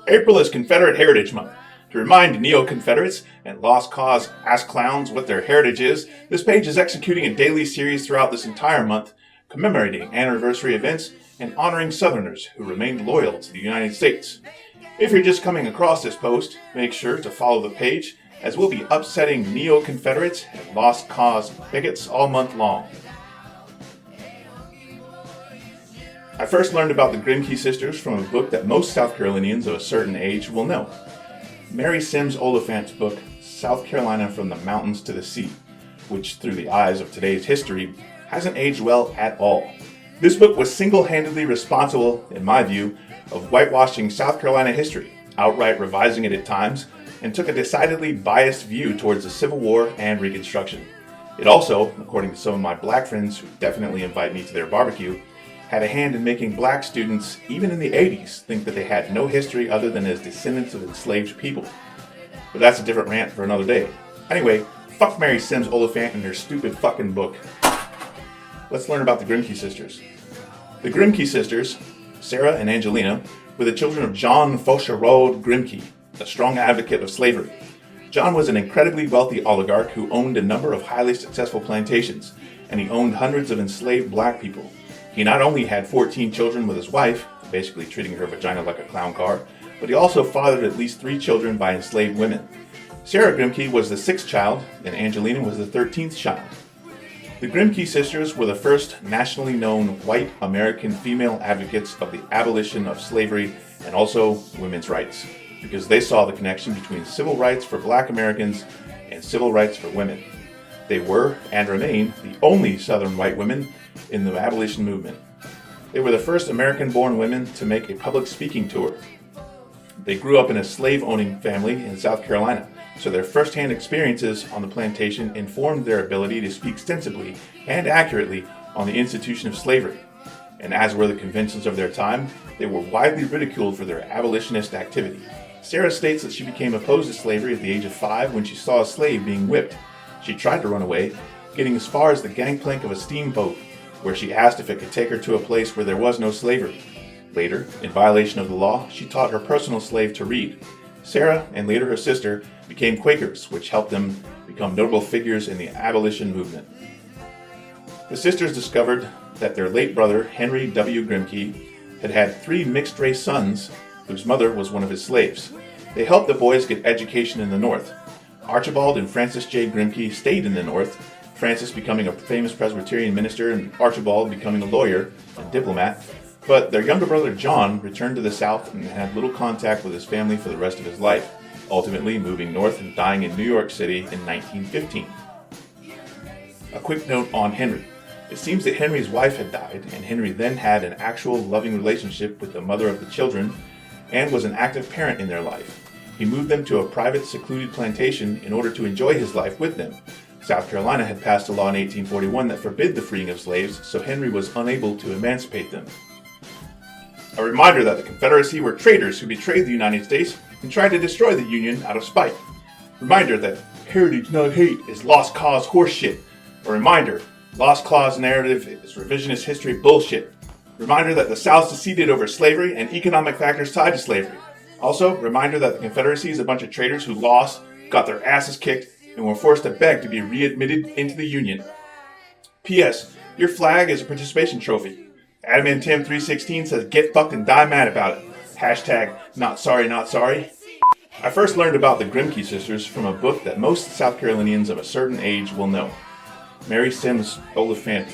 April is Confederate Heritage Month. To remind neo-Confederates and Lost Cause ass clowns what their heritage is, this page is executing a daily series throughout this entire month, commemorating anniversary events and honoring Southerners who remained loyal to the United States. If you're just coming across this post, make sure to follow the page, as we'll be upsetting neo-Confederates and Lost Cause bigots all month long. I first learned about the Grimké sisters from a book that most South Carolinians of a certain age will know. Mary Sims Oliphant's book, South Carolina from the Mountains to the Sea, which through the eyes of today's history hasn't aged well at all. This book was single-handedly responsible, in my view, of whitewashing South Carolina history, outright revising it at times, and took a decidedly biased view towards the Civil War and Reconstruction. It also, according to some of my black friends who definitely invite me to their barbecue, had a hand in making black students, even in the 80s, think that they had no history other than as descendants of enslaved people. But that's a different rant for another day. Anyway, fuck Mary Sims Oliphant and her stupid fucking book. Let's learn about the Grimké sisters. The Grimké sisters, Sarah and Angelina, were the children of John Faucherode Grimké, a strong advocate of slavery. John was an incredibly wealthy oligarch who owned a number of highly successful plantations, and he owned hundreds of enslaved black people. He not only had 14 children with his wife, basically treating her vagina like a clown car, but he also fathered at least 3 children by enslaved women. Sarah Grimké was the 6th child, and Angelina was the 13th child. The Grimké sisters were the first nationally known white American female advocates of the abolition of slavery and also women's rights, because they saw the connection between civil rights for black Americans and civil rights for women. They were, and remain, the only Southern white women in the abolition movement. They were the first American-born women to make a public speaking tour. They grew up in a slave-owning family in South Carolina, so their first-hand experiences on the plantation informed their ability to speak sensibly and accurately on the institution of slavery. And as were the conventions of their time, they were widely ridiculed for their abolitionist activity. Sarah states that she became opposed to slavery at the age of 5 when she saw a slave being whipped. She tried to run away, getting as far as the gangplank of a steamboat, where she asked if it could take her to a place where there was no slavery. Later, in violation of the law, she taught her personal slave to read. Sarah, and later her sister, became Quakers, which helped them become notable figures in the abolition movement. The sisters discovered that their late brother, Henry W. Grimké, had had 3 mixed-race sons whose mother was one of his slaves. They helped the boys get education in the North. Archibald and Francis J. Grimké stayed in the North, Francis becoming a famous Presbyterian minister and Archibald becoming a lawyer and diplomat, but their younger brother John returned to the South and had little contact with his family for the rest of his life, ultimately moving north and dying in New York City in 1915. A quick note on Henry. It seems that Henry's wife had died, and Henry then had an actual loving relationship with the mother of the children and was an active parent in their life. He moved them to a private, secluded plantation in order to enjoy his life with them. South Carolina had passed a law in 1841 that forbid the freeing of slaves, so Henry was unable to emancipate them. A reminder that the Confederacy were traitors who betrayed the United States and tried to destroy the Union out of spite. Reminder that heritage, not hate, is lost cause horseshit. A reminder, lost cause narrative is revisionist history bullshit. Reminder that the South seceded over slavery and economic factors tied to slavery. Also, reminder that the Confederacy is a bunch of traitors who lost, got their asses kicked, and were forced to beg to be readmitted into the Union. P.S. Your flag is a participation trophy. AdamandTim316 says get fucked and die mad about it. Hashtag not sorry, not sorry. I first learned about the Grimké sisters from a book that most South Carolinians of a certain age will know. Mary Sims Oliphant